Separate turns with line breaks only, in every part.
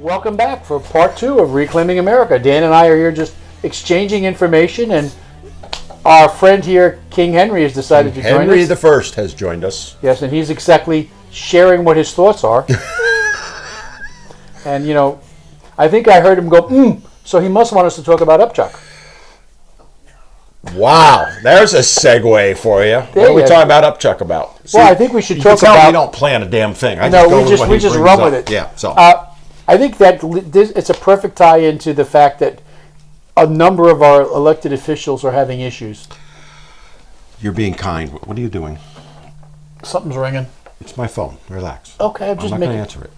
Welcome back for part 2 of Reclaiming America. Dan and I are here just exchanging information, and our friend here, King Henry, has decided to join us.
Henry the First has joined us.
Yes, and he's exactly sharing what his thoughts are. And, I think I heard him go, so he must want us to talk about Upchuck.
Wow, there's a segue for you. What are we talking about Upchuck about?
See, well, I think we should talk
about...
we
don't plan a damn thing.
We just run with it.
Yeah, so...
I think that it's a perfect tie-in to the fact that a number of our elected officials are having issues.
You're being kind. What are you doing?
Something's ringing.
It's my phone. Relax.
Okay, I'm
not going to answer it.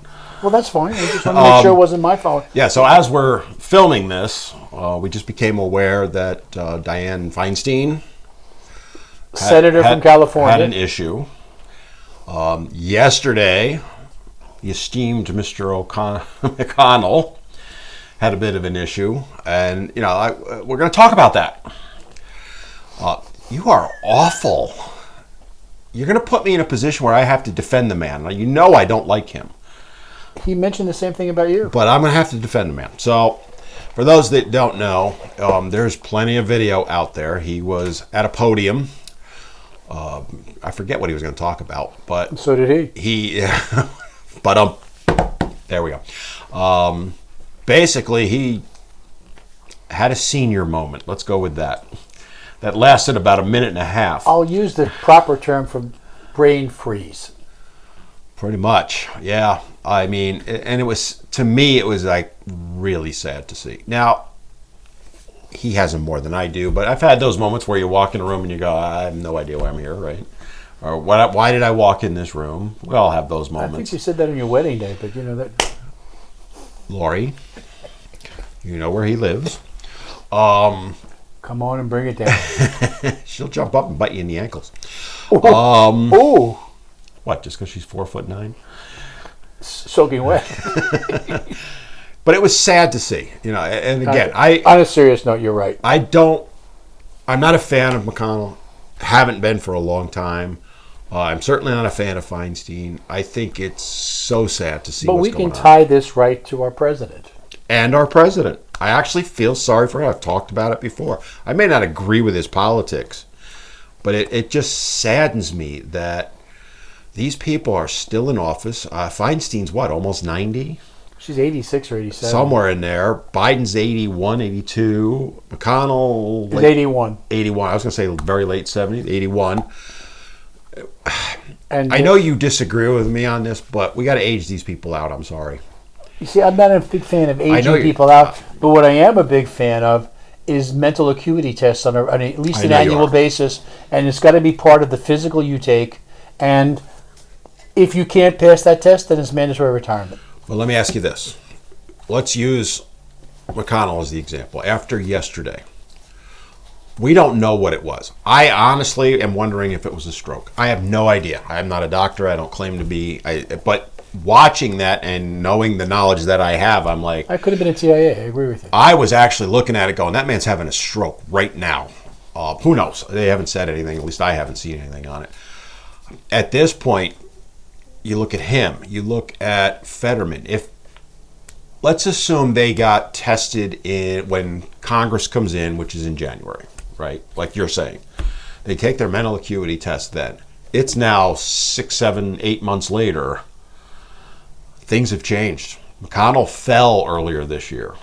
Well, that's fine. I just want to make sure it wasn't my phone.
Yeah, so as we're filming this, we just became aware that Diane Feinstein,
Senator from California,
had an issue. Yesterday, the esteemed Mr. McConnell had a bit of an issue, and we're going to talk about that. You are awful. You're going to put me in a position where I have to defend the man. Now, I don't like him.
He mentioned the same thing about you.
But I'm going to have to defend the man. So, for those that don't know, there's plenty of video out there. He was at a podium. I forget what he was going to talk about, but
so did
he. But there we go. Basically, he had a senior moment. Let's go with that. That lasted about a minute and a half.
I'll use the proper term for brain freeze.
Pretty much, yeah. I mean, and it was, to me, it was like really sad to see. Now, he has them more than I do, but I've had those moments where you walk in a room and you go, I have no idea why I'm here, right? Or why did I walk in this room? We all have those moments.
I think you said that on your wedding day, but that.
Lori, you know where he lives.
Come on and bring it down.
She'll jump up and bite you in the ankles.
Oh.
What, just because she's 4'9"?
Soaking wet.
But it was sad to see, and again,
on a serious note, you're right.
I'm not a fan of McConnell. Haven't been for a long time. I'm certainly not a fan of Feinstein. I think it's so sad to see what's going on.
But we can tie this right to our president.
And our president. I actually feel sorry for him. I've talked about it before. I may not agree with his politics, but it just saddens me that these people are still in office. Feinstein's almost 90?
She's 86 or 87.
Somewhere in there. Biden's 81, 82. McConnell...
He's 81.
81. I was going to say very late 70s, 81.
And
I know you disagree with me on this, but we got to age these people out. I'm sorry.
You see, I'm not a big fan of aging people out, but what I am a big fan of is mental acuity tests on at least an annual basis, and it's got to be part of the physical you take, and if you can't pass that test, then it's mandatory retirement.
Well, let me ask you this. Let's use McConnell as the example. After yesterday, we don't know what it was. I honestly am wondering if it was a stroke. I have no idea. I am not a doctor. I don't claim to be. But watching that and knowing the knowledge that I have, I'm like...
I could have been a TIA. I agree with you.
I was actually looking at it going, that man's having a stroke right now. Who knows? They haven't said anything. At least I haven't seen anything on it. At this point, you look at him. You look at Fetterman. Let's assume they got tested when Congress comes in, which is in January, right? Like you're saying. They take their mental acuity test then. It's now 6, 7, 8 months later. Things have changed. McConnell fell earlier this year.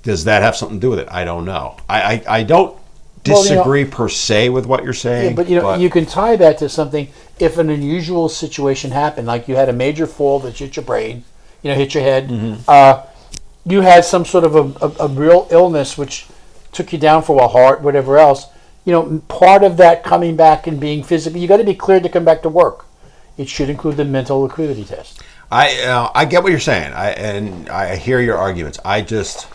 Does that have something to do with it? I don't know. I don't disagree per se with what you're saying.
Yeah, but you can tie that to something. If an unusual situation happened, like you had a major fall that hit your brain, hit your head, you had some sort of a real illness which took you down for a heart, whatever else. Part of that coming back and being physical, you got to be cleared to come back to work. It should include the mental acuity test.
I get what you're saying, and I hear your arguments. I just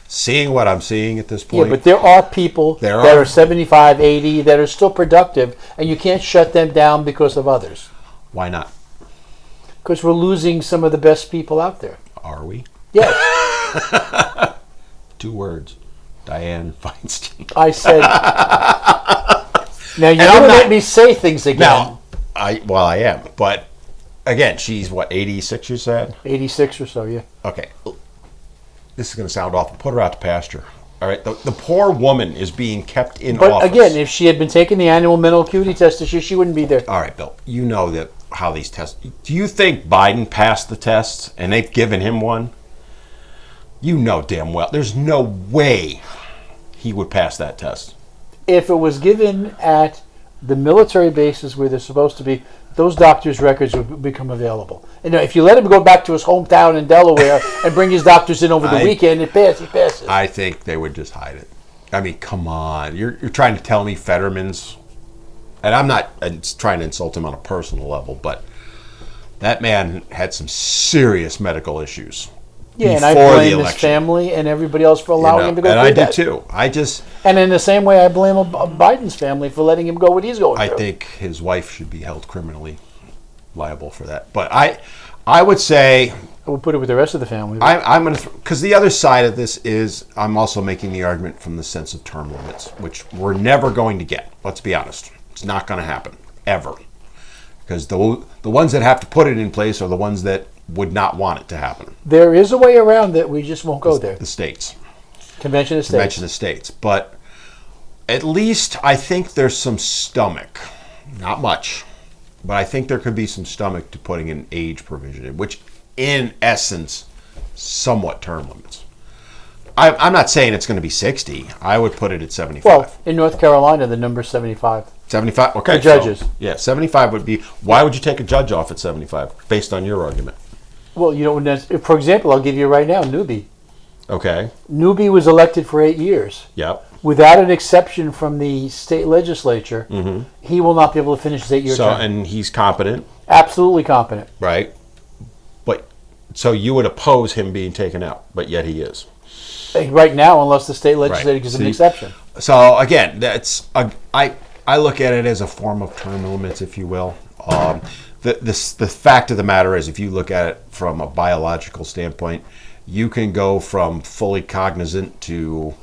seeing what I'm seeing at this point.
Yeah, but there are people that are 75, 80 that are still productive, and you can't shut them down because of others.
Why not?
Because we're losing some of the best people out there.
Are we?
Yes.
2 words. Diane Feinstein.
I said. Now you're going to let me say things again.
Now, I am, but again, she's what, 86, you said?
86 or so, yeah.
Okay. This is going to sound awful. Put her out to pasture. All right. The poor woman is being kept in office.
But again, if she had been taking the annual mental acuity test this year, she wouldn't be there.
All right, Bill. You know that how these tests. Do you think Biden passed the tests and they've given him one? You know damn well. There's no way he would pass that test.
If it was given at the military bases where they're supposed to be, those doctors' records would become available. And if you let him go back to his hometown in Delaware and bring his doctors in over the weekend, he passes.
I think they would just hide it. I mean, come on. You're trying to tell me Fetterman's, and I'm not trying to insult him on a personal level, but that man had some serious medical issues.
Yeah, and I blame his family and everybody else for allowing him to go through that.
And I did too. And
in the same way, I blame Biden's family for letting him go what he's going through.
I think his wife should be held criminally liable for that. But I would say...
I would put it with the rest of the family.
I'm going to... Because the other side of this is I'm also making the argument from the sense of term limits, which we're never going to get. Let's be honest. It's not going to happen. Ever. Because the ones that have to put it in place are the ones that would not want it to happen.
There is a way around that. We just won't go there.
The states.
Convention of States.
Convention of States. But at least I think there's some stomach. Not much. But I think there could be some stomach to putting an age provision in, which in essence somewhat term limits. I'm not saying it's going to be 60. I would put it at 75.
Well, in North Carolina, the number's 75.
75? Okay.
For judges.
So, 75 would be... Why would you take a judge off at 75, based on your argument?
Well, for example, I'll give you right now, Newby.
Okay.
Newby was elected for 8 years.
Yep.
Without an exception from the state legislature, he will not be able to finish his 8-year term.
And he's competent?
Absolutely competent.
Right. But so you would oppose him being taken out, but yet he is.
Right now, unless the state legislature gives an exception.
So again, that's I look at it as a form of term limits, if you will. The fact of the matter is, if you look at it from a biological standpoint, you can go from fully cognizant to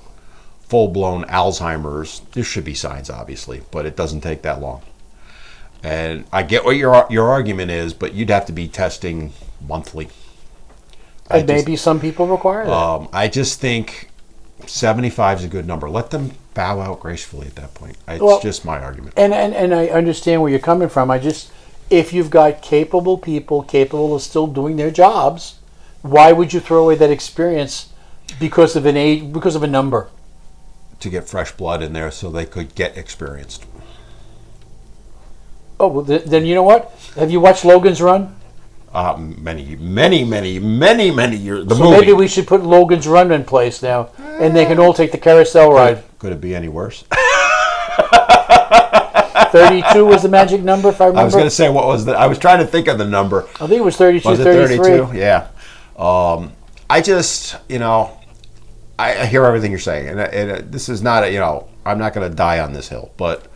full-blown Alzheimer's. There should be signs, obviously, but it doesn't take that long. And I get what your argument is, but you'd have to be testing monthly.
And maybe some people require that.
I just think 75 is a good number. Let them bow out gracefully at that point. It's just my argument.
And I understand where you're coming from. If you've got capable people capable of still doing their jobs, why would you throw away that experience because of an age, because of a number?
To get fresh blood in there so they could get experienced.
Oh, well, then you know what? Have you watched Logan's Run?
Many years.
So maybe we should put Logan's Run in place now, and they can all take the carousel ride.
Could it be any worse?
32 was the magic number, if I remember.
I was going to say, what was I was trying to think of the number.
I think it was 32,
was it
33.
32? Yeah. I just, I hear everything you're saying, and this is not I'm not going to die on this hill, but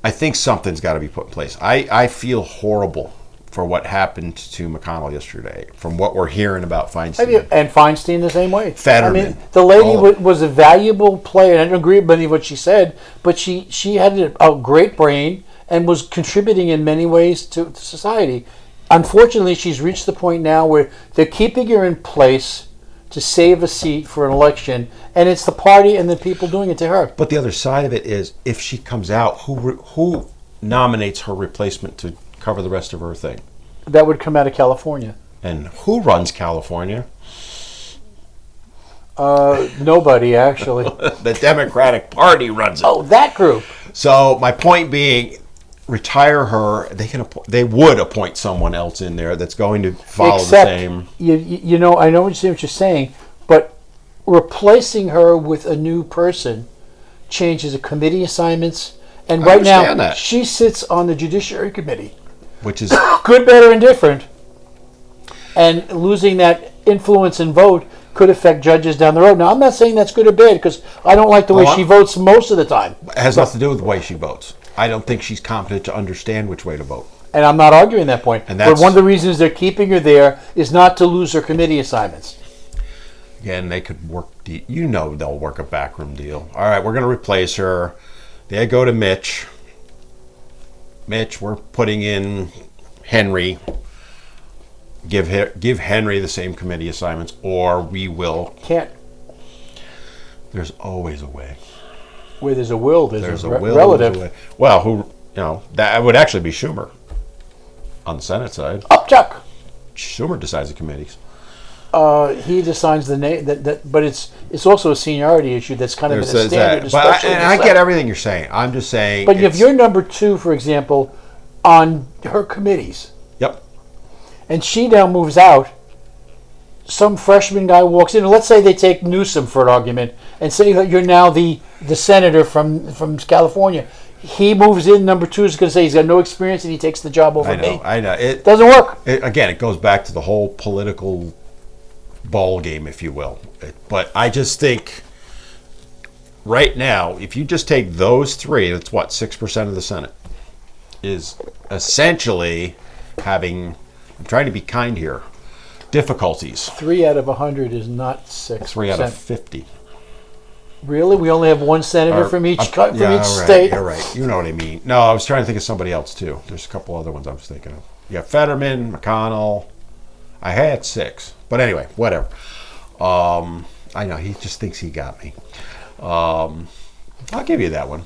I think something's got to be put in place. I feel horrible for what happened to McConnell yesterday, from what we're hearing about Feinstein.
And Feinstein the same way.
Fetterman.
The lady was a valuable player. I don't agree with many of what she said, but she had a great brain and was contributing in many ways to society. Unfortunately, she's reached the point now where they're keeping her in place to save a seat for an election, and it's the party and the people doing it to her.
But the other side of it is, if she comes out, who nominates her replacement to cover the rest of her thing?
That would come out of California.
And who runs California?
Nobody, actually.
The Democratic Party runs it.
Oh, that group.
So my point being, retire her. They would appoint someone else in there that's going to follow the same.
I know what you're saying, but replacing her with a new person changes the committee assignments. And right now, she sits on the Judiciary Committee,
which is
good, better, and different. And losing that influence and vote could affect judges down the road. Now, I'm not saying that's good or bad, because I don't like the way she votes most of the time.
It has nothing to do with the way she votes. I don't think she's competent to understand which way to vote.
And I'm not arguing that point. But one of the reasons they're keeping her there is not to lose her committee assignments.
Again, they could work. They'll work a backroom deal. All right, we're going to replace her. They go to Mitch. Mitch, we're putting in Henry. give Henry the same committee assignments, or we will.
Can't.
There's always a way.
Where there's a will, there's a
will,
relative.
there's a way. Well, that would actually be Schumer on the Senate side.
Upchuck.
Schumer decides the committees.
He decides the name. But it's also a seniority issue that's kind of a standard.
But I get everything you're saying. I'm just saying.
But if you're number 2, for example, on her committees,
yep,
and she now moves out, some freshman guy walks in, and let's say they take Newsom for an argument, and say you're now the senator from California. He moves in, number 2 is going to say he's got no experience, and he takes the job over me.
I know. It
doesn't work.
Again, it goes back to the whole political ball game, if you will. But I just think right now, if you just take those 3, that's what, 6% of the Senate is essentially having, I'm trying to be kind here, difficulties.
3 out of 100 is not 6%.
3 out of 50.
Really? We only have one senator from each state?
You're right. You know what I mean. No, I was trying to think of somebody else, too. There's a couple other ones I was thinking of. You got Fetterman, McConnell. I had 6. But anyway, whatever. I know, he just thinks he got me. I'll give you that one.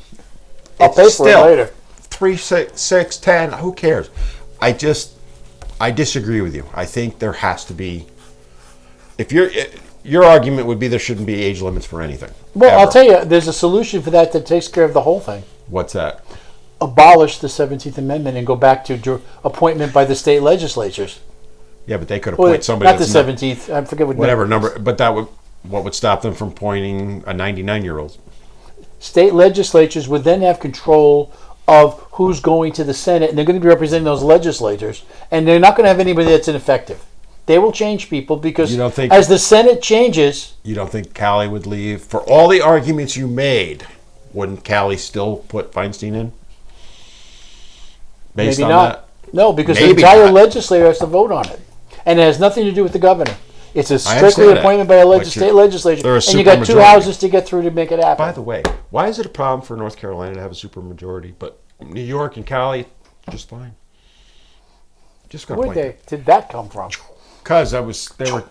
I'll pay for it later.
3, 6, 10, who cares? I disagree with you. I think there has to be, if your argument would be there shouldn't be age limits for anything.
Well,
ever.
I'll tell you, there's a solution for that takes care of the whole thing.
What's that?
Abolish the 17th Amendment and go back to appointment by the state legislatures.
Yeah, but they could appoint somebody
not the 17th. I forget
whatever number. But what would stop them from appointing a 99-year-old?
State legislatures would then have control of who's going to the Senate, and they're going to be representing those legislators, and they're not going to have anybody that's ineffective. They will change people because as the Senate changes...
You don't think Callie would leave? For all the arguments you made, wouldn't Callie still put Feinstein in? Based
maybe
on
not.
That?
No, because
Maybe
the entire
not.
legislature has to vote on it. And it has nothing to do with the governor. It's a strictly appointment by a state legislature. And you got 2 houses to get through to make it happen.
By the way, why is it a problem for North Carolina to have a supermajority, but New York and Cali, just fine? Just going to point.
Where did that come from?
Because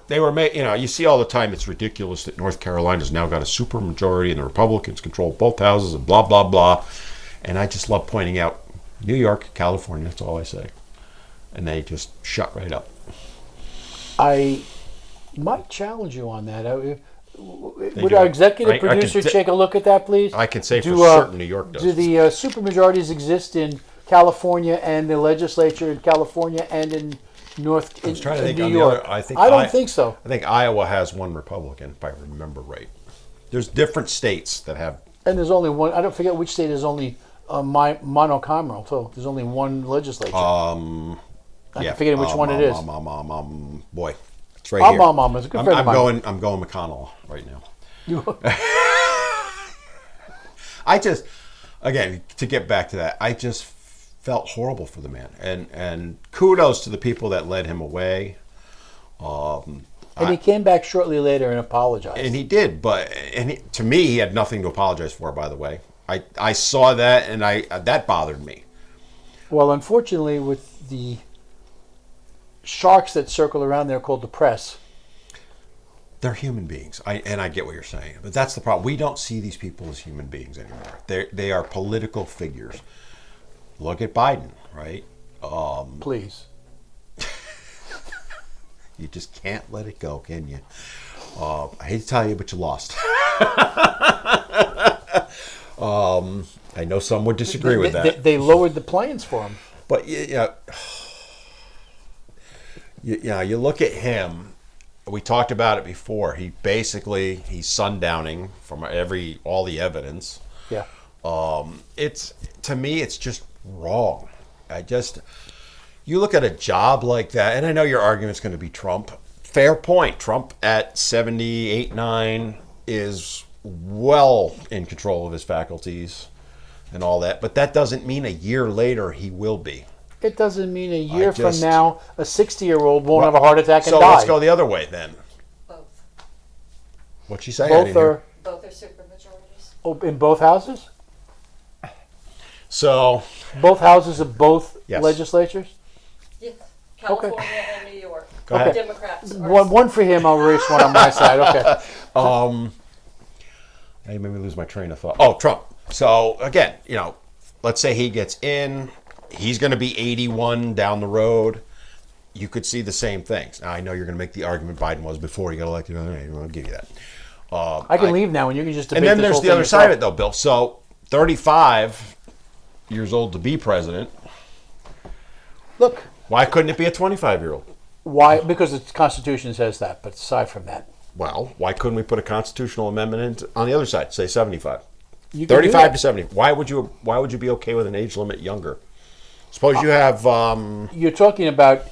they were made. You see all the time. It's ridiculous that North Carolina's now got a supermajority and the Republicans control both houses and blah blah blah. And I just love pointing out New York, California. That's all I say. And they just shut right up.
I might challenge you on that. Would our executive producer take a look at that, please?
I can say for certain New York does.
Do the supermajorities exist in California and the legislature in California and in New York?
I
don't think so.
I think Iowa has one Republican, if I remember right. There's different states that have...
And there's only one. I don't forget which state is only monocameral, too. There's only one legislature. I'm forgetting which one it is.
Boy, it's right here.
It's a good friend of mine.
I'm going McConnell right now. Again, to get back to that, I just felt horrible for the man, and kudos to the people that led him away.
And he came back shortly later and apologized.
And he did, to me, he had nothing to apologize for. By the way, I saw that, and that bothered me.
Well, unfortunately, with the sharks that circle around there called the press.
They're human beings. I get what you're saying. But that's the problem. We don't see these people as human beings anymore. They are political figures. Look at Biden, right?
Please.
You just can't let it go, can you? I hate to tell you, but you lost. I know some would disagree with that.
They lowered the plans for him.
But you look at him. We talked about it before. He's sundowning from all the evidence.
Yeah.
To me, it's just wrong. You look at a job like that, and I know your argument's going to be Trump. Fair point. Trump at 78, 9 is well in control of his faculties and all that. But that doesn't mean a year later he will be. It
doesn't mean a year from now a 60-year-old won't have a heart attack and die.
So let's go the other way then.
Both.
What'd she say?
Both are
supermajorities.
Oh, in both houses?
So
both houses of both legislatures?
Yes. California and New York.
Go ahead.
Democrats are
One for him. I'll erase one on my side. Okay.
Hey, made me lose my train of thought. Oh, Trump. So again, let's say he gets in. He's going to be 81 down the road. You could see the same things. Now, I know you're going to make the argument Biden was before he got elected. I'll give you that.
I can leave now, and you can just debate
And then
this
there's
whole
the
thing
other side of
yourself.
it, though, Bill. So 35 years old to be president.
Look,
Why couldn't it be a 25-year-old?
why? Because the Constitution says that. But aside from that,
Well, why couldn't we put a constitutional amendment in on the other side, say 75?
you can do
35
that.
to 70. Why would you be okay with an age limit younger? Suppose you have
You're talking about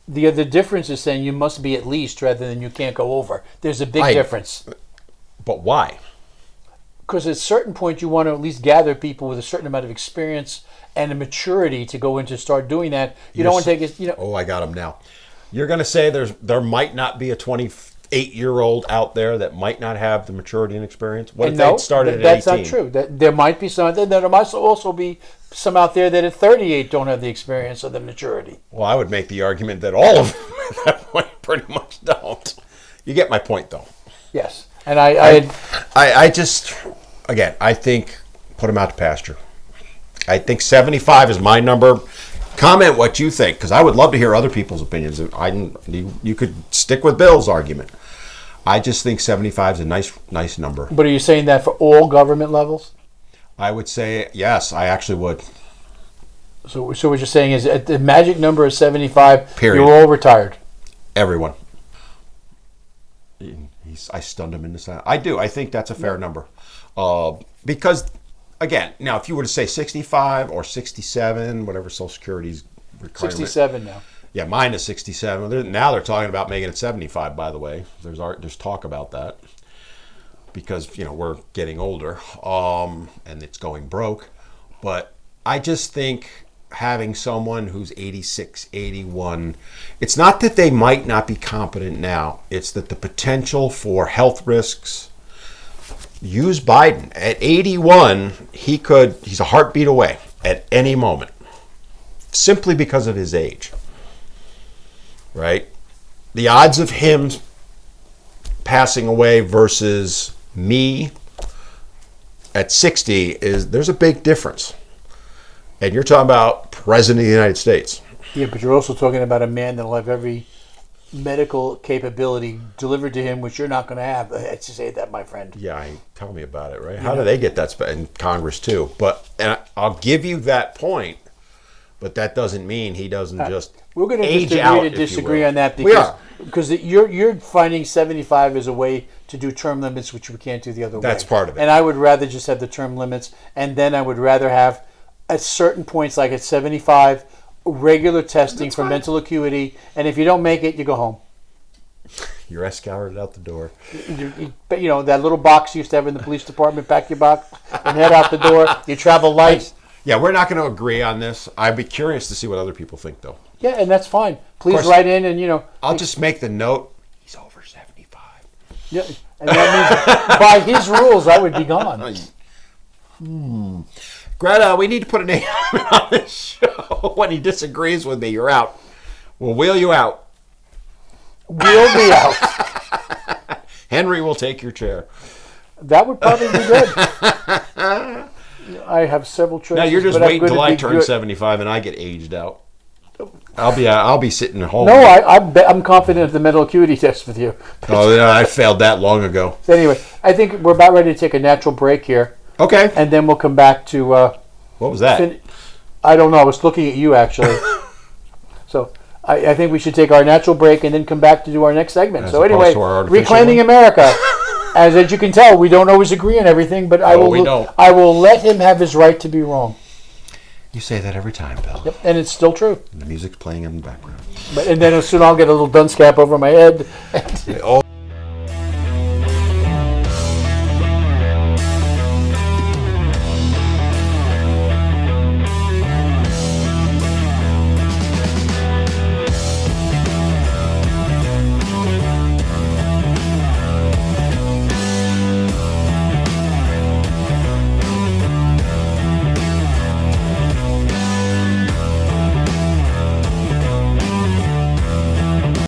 the difference is saying you must be at least rather than you can't go over. There's a big difference.
but why?
Because at a certain point you want to at least gather people with a certain amount of experience and a maturity to go in to start doing that. You don't want to take it,
Oh, I got him now. You're going to say there might not be a 28-year-old out there that might not have the maturity and experience? What if they started at 18?
That's not true. There might be some. There might also be some out there that at 38 don't have the experience or the maturity.
Well, I would make the argument that all of them at that point pretty much don't. You get my point, though.
Yes, and I
just, again, I think put them out to pasture. I think 75 is my number. Comment what you think, because I would love to hear other people's opinions. You could stick with Bill's argument. I just think 75 is a nice number.
But are you saying that for all government levels?
I would say yes. I actually would.
So what you're saying is at the magic number is 75.
Period.
You're all retired.
Everyone. I stunned him into silence. I do. I think that's a fair number. Because, again, now if you were to say 65 or 67, whatever Social Security's requirement.
67 now.
Yeah, mine is 67. Now they're talking about making it 75, by the way. There's talk about that. Because, we're getting older. And it's going broke. But I just think having someone who's 86, 81, it's not that they might not be competent now. It's that the potential for health risks. Use Biden. At 81, he's a heartbeat away at any moment. Simply because of his age. Right? The odds of him passing away versus me at 60 there's a big difference. And you're talking about President of the United States.
Yeah, but you're also talking about a man that'll have every medical capability delivered to him, which you're not going to have. Let's just say that, my friend.
Yeah, tell me about it, right? How do they get that in Congress, too? And I'll give you that point, but that doesn't mean he doesn't just
We're going to
age
just
out,
agree to
if you
disagree
will.
on that
We are.
because you're finding 75 as a way to do term limits, which we can't do the other way.
That's part of it.
And I would rather just have the term limits, and then I would rather have at certain points, like at 75, regular testing for mental acuity, and if you don't make it, you go home.
You're escorted out the door.
But that little box you used to have in the police department, pack your box and head out the door. You travel light.
Yeah, we're not going to agree on this. I'd be curious to see what other people think, though.
Yeah, and that's fine. Please
course.
write in and,
I'll just make the note, he's over 75.
yeah, and that means by his rules, I would be gone.
Greta, we need to put a name on this show. When he disagrees with me, you're out. We'll wheel you out.
We'll be out.
Henry will take your chair.
That would probably be good. I have several choices.
Now you're just
but I'm
waiting
gonna
until I
be
turn
good.
75 and I get aged out. I'll be sitting at home.
No, I'm confident of the mental acuity test with you.
Oh, yeah, I failed that long ago.
So anyway, I think we're about ready to take a natural break here,
Okay.
and then we'll come back to.
What was that?
I don't know. I was looking at you actually. So I think we should take our natural break and then come back to do our next segment.
As
So
opposed
anyway,
to our artificial
reclaiming
one?
America. As you can tell, we don't always agree on everything, but
we don't.
I will let him have his right to be wrong.
You say that every time, Bill.
Yep, and it's still true.
The music's playing in the background.
And then soon I'll get a little dunce cap over my head.
Oh.